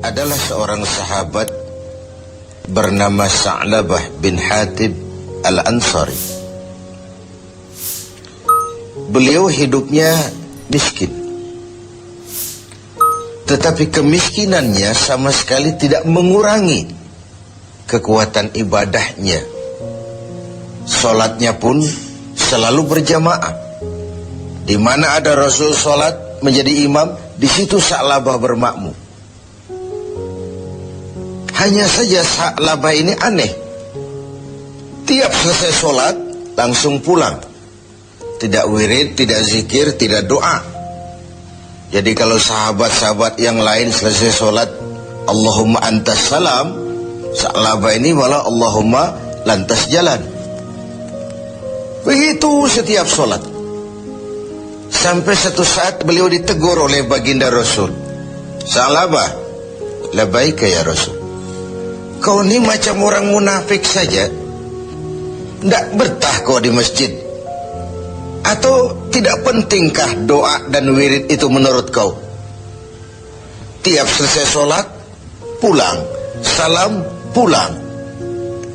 adalah seorang sahabat bernama Sa'labah bin Hatib Al-Ansari. Beliau hidupnya miskin, tetapi kemiskinannya sama sekali tidak mengurangi kekuatan ibadahnya. Sholatnya pun selalu berjamaah. Di mana ada Rasul sholat menjadi imam, di situ Sa'labah bermakmum. Hanya saja Sa'labah ini aneh. Tiap selesai sholat langsung pulang. Tidak wirid, tidak zikir, tidak doa. Jadi kalau sahabat-sahabat yang lain selesai sholat Allahumma antas salam, Sa'labah ini malah Allahumma lantas jalan. Begitu setiap sholat. Sampai satu saat beliau ditegur oleh baginda Rasul. Sa'labah, labaika ya Rasul, kau ini macam orang munafik saja. Tidak betah kau di masjid. Atau tidak pentingkah doa dan wirid itu menurut kau? Tiap selesai sholat pulang, salam pulang.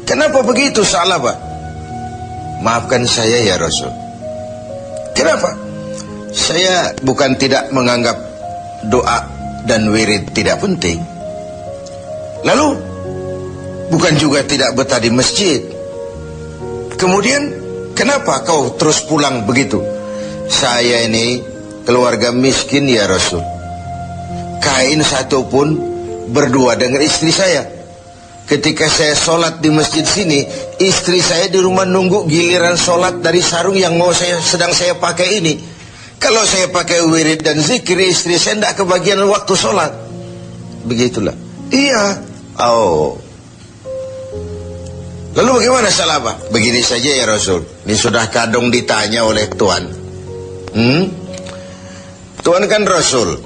Kenapa begitu Sa'labah? Maafkan saya ya Rasul. Kenapa? Saya bukan tidak menganggap doa dan wirid tidak penting. Lalu bukan juga tidak betah di masjid. Kemudian kenapa kau terus pulang begitu? Saya ini keluarga miskin ya Rasul. Kain satu pun berdua dengan istri saya. Ketika saya sholat di masjid sini, istri saya di rumah nunggu giliran sholat dari sarung yang sedang saya pakai ini. Kalau saya pakai wirid dan zikir, istri saya tidak kebagian waktu sholat. Begitulah. Iya. Oh. Lalu bagaimana Sa'labah? Begini saja ya Rasul. Ini sudah kadung ditanya oleh Tuhan. Tuhan kan Rasul.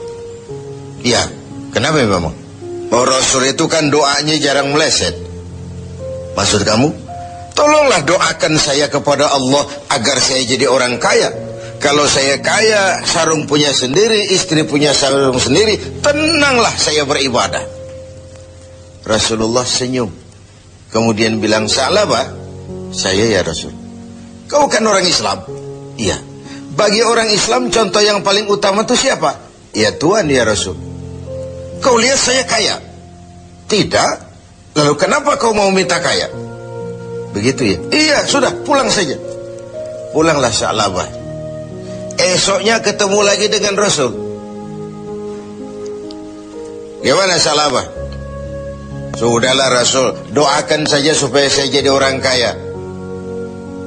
Ya, kenapa memang? Oh, Rasul itu kan doanya jarang meleset. Maksud kamu? Tolonglah doakan saya kepada Allah agar saya jadi orang kaya. Kalau saya kaya, sarung punya sendiri, istri punya sarung sendiri, tenanglah saya beribadah. Rasulullah senyum. Kemudian bilang, Sa'labah, saya ya Rasul. Kau kan orang Islam? Iya. Bagi orang Islam contoh yang paling utama itu siapa? Ya Tuhan ya Rasul. Kau lihat saya kaya? Tidak. Lalu kenapa kau mau minta kaya? Begitu ya? Iya, sudah, pulang saja. Pulanglah Sa'labah. Esoknya ketemu lagi dengan Rasul. Gimana Sa'labah? Sudahlah Rasul, doakan saja supaya saya jadi orang kaya.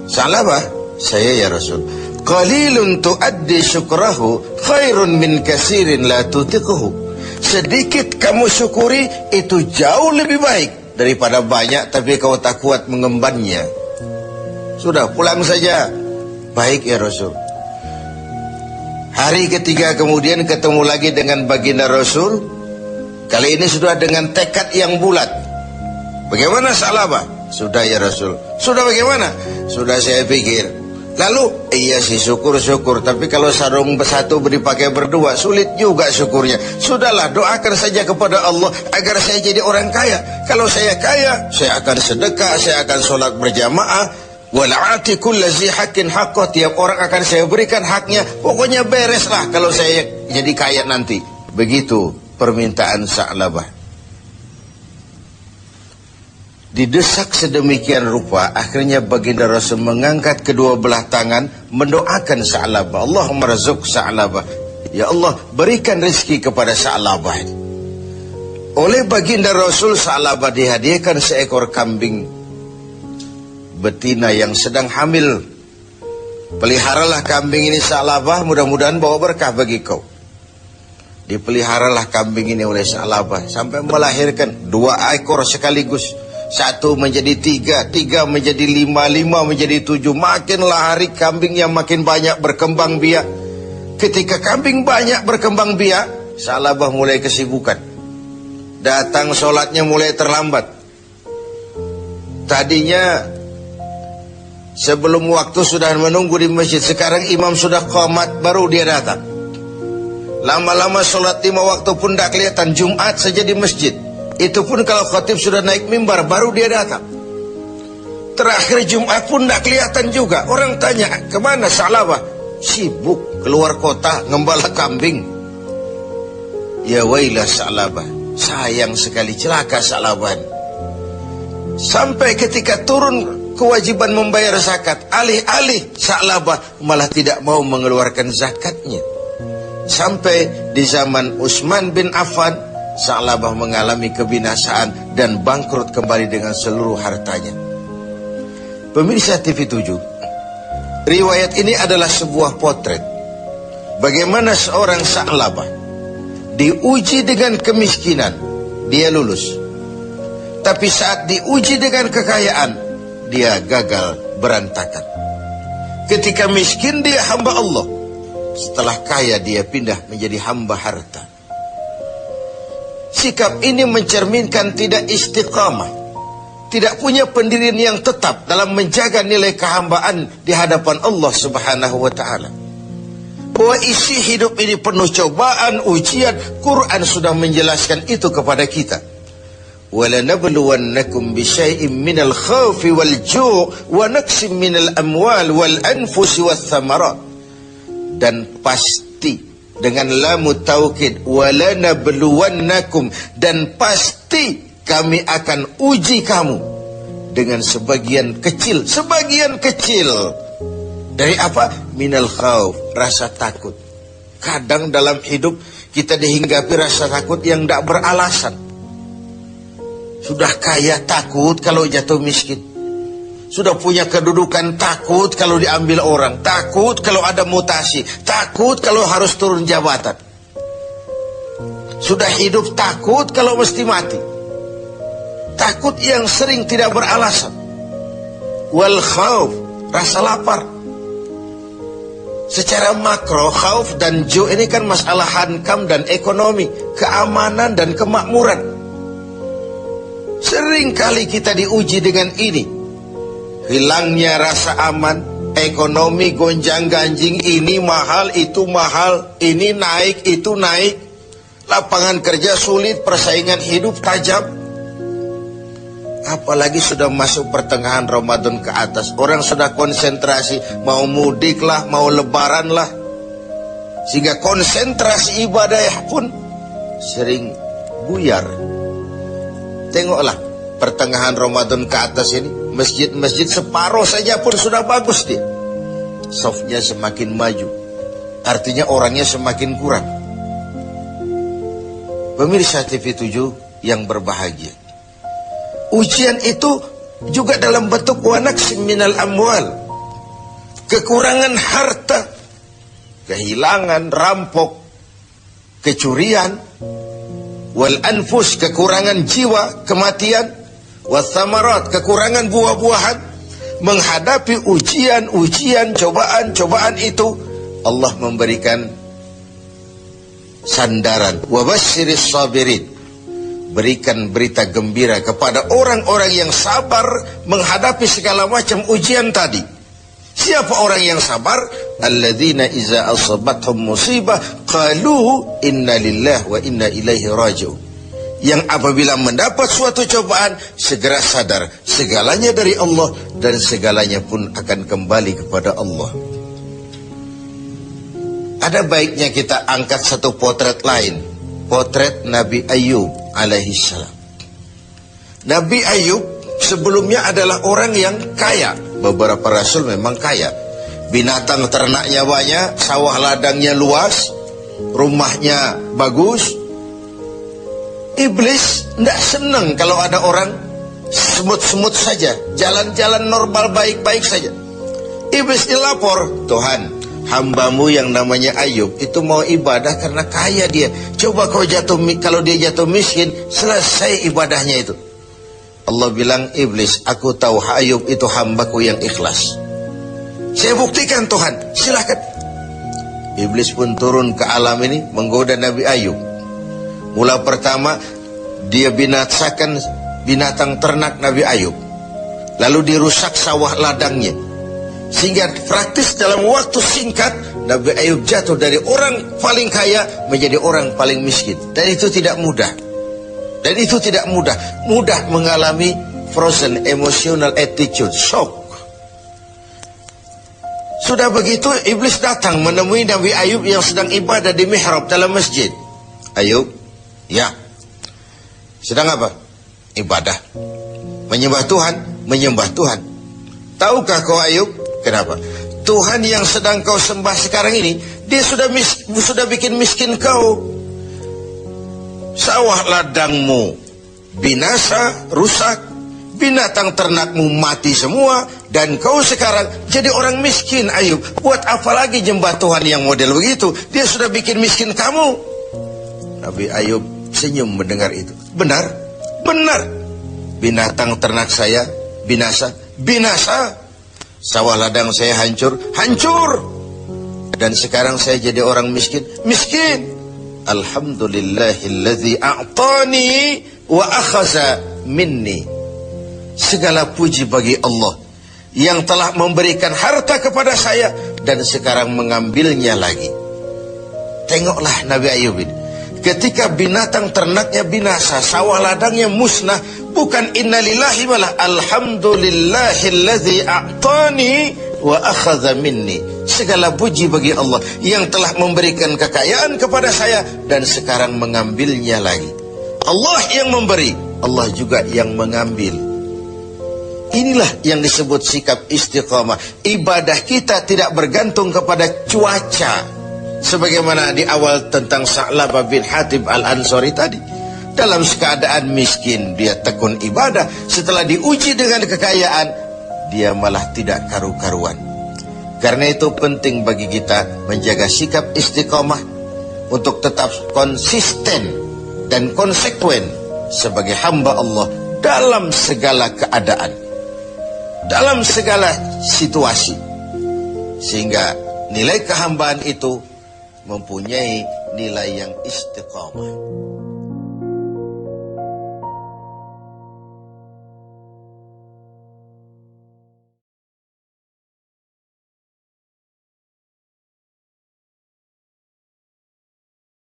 Sa'labah, saya ya Rasul. Qalilun tuaddi syukrahu khairun min kasirin la tutiquhu. Sedikit kamu syukuri itu jauh lebih baik daripada banyak tapi kau tak kuat mengembannya. Sudah, pulang saja. Baik ya Rasul. Hari ketiga kemudian ketemu lagi dengan baginda Rasul. Kali ini sudah dengan tekad yang bulat. Bagaimana Sa'labah? Sudah ya Rasul. Sudah bagaimana? Sudah saya pikir. Lalu, iya sih syukur-syukur. Tapi kalau sarung satu dipakai berdua, sulit juga syukurnya. Sudahlah, doakan saja kepada Allah agar saya jadi orang kaya. Kalau saya kaya, saya akan sedekah, saya akan sholat berjamaah. Wal'ati kullazi haqqin haqqah. Tiap orang akan saya berikan haknya. Pokoknya bereslah kalau saya jadi kaya nanti. Begitu permintaan Sa'labah. Didesak sedemikian rupa, akhirnya baginda Rasul mengangkat kedua belah tangan mendoakan Sa'labah. Allahumma razuk Sa'labah. Ya Allah, berikan rezeki kepada Sa'labah. Oleh baginda Rasul, Sa'labah dihadiahkan seekor kambing betina yang sedang hamil. Peliharalah kambing ini Sa'labah, mudah-mudahan bawa berkah bagi kau. Dipeliharalah kambing ini oleh Sa'labah sampai melahirkan 2 ekor sekaligus. 1 menjadi 3, 3 menjadi 5, 5 menjadi 7. Makinlah hari kambingnya makin banyak berkembang biak. Ketika kambing banyak berkembang biak, Sa'labah mulai kesibukan. Datang sholatnya mulai terlambat. Tadinya sebelum waktu sudah menunggu di masjid, sekarang imam sudah qamat baru dia datang. Lama-lama sholat 5 waktu pun tidak kelihatan. Jumat saja di masjid, itu pun kalau khatib sudah naik mimbar baru dia datang. Terakhir Jumat pun tidak kelihatan juga. Orang tanya, kemana Sa'labah? Sibuk keluar kota ngembala kambing. Ya wailah Sa'labah, sayang sekali, celaka Sa'labah. Sampai ketika turun kewajiban membayar zakat, alih-alih Sa'labah malah tidak mau mengeluarkan zakatnya. Sampai di zaman Utsman bin Affan, Sa'labah mengalami kebinasaan dan bangkrut kembali dengan seluruh hartanya. Pemirsa TV7, riwayat ini adalah sebuah potret bagaimana seorang Sa'labah diuji dengan kemiskinan, dia lulus. Tapi saat diuji dengan kekayaan, dia gagal, berantakan. Ketika miskin dia hamba Allah, setelah kaya dia pindah menjadi hamba harta. Sikap ini mencerminkan tidak istiqamah, tidak punya pendirian yang tetap dalam menjaga nilai kehambaan di hadapan Allah Subhanahu wa ta'ala. Bahwa isi hidup ini penuh cobaan, ujian. Quran sudah menjelaskan itu kepada kita. وَلَنَبْلُوَنَّكُمْ بِشَيْءٍ مِّنَ الْخَوْفِ وَالْجُوعِ وَنَقْصٍ مِّنَ الْأَمْوَالِ وَالْأَنفُسِ وَالثَّمَرَاتِ. Dan pasti, dengan lamu taukid, وَلَنَبْلُوَنَّكُمْ, dan pasti kami akan uji kamu dengan sebagian kecil dari apa? Minal khauf, rasa takut. Kadang dalam hidup kita dihinggapi rasa takut yang tidak beralasan. Sudah kaya takut kalau jatuh miskin. Sudah punya kedudukan takut kalau diambil orang. Takut kalau ada mutasi. Takut kalau harus turun jabatan. Sudah hidup takut kalau mesti mati. Takut yang sering tidak beralasan. Wal khauf, rasa lapar. Secara makro, khauf dan ju ini kan masalah hankam dan ekonomi, keamanan dan kemakmuran. Sering kali kita diuji dengan ini. Hilangnya rasa aman, ekonomi gonjang-ganjing, ini mahal, itu mahal, ini naik, itu naik. Lapangan kerja sulit, persaingan hidup tajam. Apalagi sudah masuk pertengahan Ramadan ke atas, orang sudah konsentrasi, mau mudik lah, mau lebaran lah. Sehingga konsentrasi ibadah pun sering buyar. Tengoklah pertengahan Ramadan ke atas ini, masjid-masjid separuh saja pun sudah bagus dia. Safnya semakin maju, artinya orangnya semakin kurang. Pemirsa TV7 yang berbahagia, ujian itu juga dalam bentuk wanaksim minal amwal, kekurangan harta, kehilangan, rampok, kecurian. Wal anfus, kekurangan jiwa, kematian. Wathamarat, kekurangan buah-buahan. Menghadapi ujian-ujian, cobaan-cobaan itu, Allah memberikan sandaran. Wabasyiris sabirin, berikan berita gembira kepada orang-orang yang sabar menghadapi segala macam ujian tadi. Siapa orang yang sabar? Alladzina iza asabathum musibah qalu inna lillahi wa inna ilaihi raji'un. Yang apabila mendapat suatu cobaan segera sadar segalanya dari Allah dan segalanya pun akan kembali kepada Allah. Ada baiknya kita angkat satu potret lain, potret Nabi Ayub alaihi salam. Nabi Ayub sebelumnya adalah orang yang kaya. Beberapa rasul memang kaya. Binatang ternaknya banyak, sawah ladangnya luas, rumahnya bagus. Iblis tidak senang kalau ada orang semut-semut saja, jalan-jalan normal baik-baik saja. Iblis dilapor, Tuhan, hambamu yang namanya Ayub itu mau ibadah karena kaya dia. Coba kalau dia jatuh miskin, selesai ibadahnya itu. Allah bilang, iblis, aku tahu Ayub itu hambaku yang ikhlas. Saya buktikan Tuhan, silakan. Iblis pun turun ke alam ini menggoda Nabi Ayub. Mula pertama dia binasakan binatang ternak Nabi Ayub, lalu dirusak sawah ladangnya, sehingga praktis dalam waktu singkat Nabi Ayub jatuh dari orang paling kaya menjadi orang paling miskin. Dan itu tidak mudah. Dan itu tidak mudah. Mudah mengalami frozen emotional attitude, shock. Sudah begitu iblis datang menemui Nabi Ayub yang sedang ibadah di mihrab dalam masjid. Ayub, ya. Sedang apa? Ibadah. Menyembah Tuhan, menyembah Tuhan. Tahukah kau Ayub? Kenapa? Tuhan yang sedang kau sembah sekarang ini, dia sudah bikin miskin kau. Sawah ladangmu binasa, rusak, binatang ternakmu mati semua, dan kau sekarang jadi orang miskin Ayub. Buat apa lagi nyembah Tuhan yang model begitu? Dia sudah bikin miskin kamu. Nabi Ayub senyum mendengar itu. Benar, benar. Binatang ternak saya binasa, binasa. Sawah ladang saya hancur, hancur. Dan sekarang saya jadi orang miskin, miskin. Alhamdulillahilladzi a'tani wa akhaza minni. Segala puji bagi Allah yang telah memberikan harta kepada saya dan sekarang mengambilnya lagi. Tengoklah Nabi Ayub ini. Ketika binatang ternaknya binasa, sawah ladangnya musnah, bukan innalillahi malah alhamdulillahilladzi a'tani wa akhadha minni. Segala puji bagi Allah yang telah memberikan kekayaan kepada saya dan sekarang mengambilnya lagi. Allah yang memberi, Allah juga yang mengambil. Inilah yang disebut sikap istiqamah. Ibadah kita tidak bergantung kepada cuaca. Sebagaimana di awal tentang Sa'labah bin Hatib al-Ansari tadi. Dalam keadaan miskin dia tekun ibadah. Setelah diuji dengan kekayaan, dia malah tidak karu-karuan. Karena itu penting bagi kita menjaga sikap istiqamah untuk tetap konsisten dan konsekuen sebagai hamba Allah dalam segala keadaan, dalam segala situasi, sehingga nilai kehambaan itu mempunyai nilai yang istiqamah.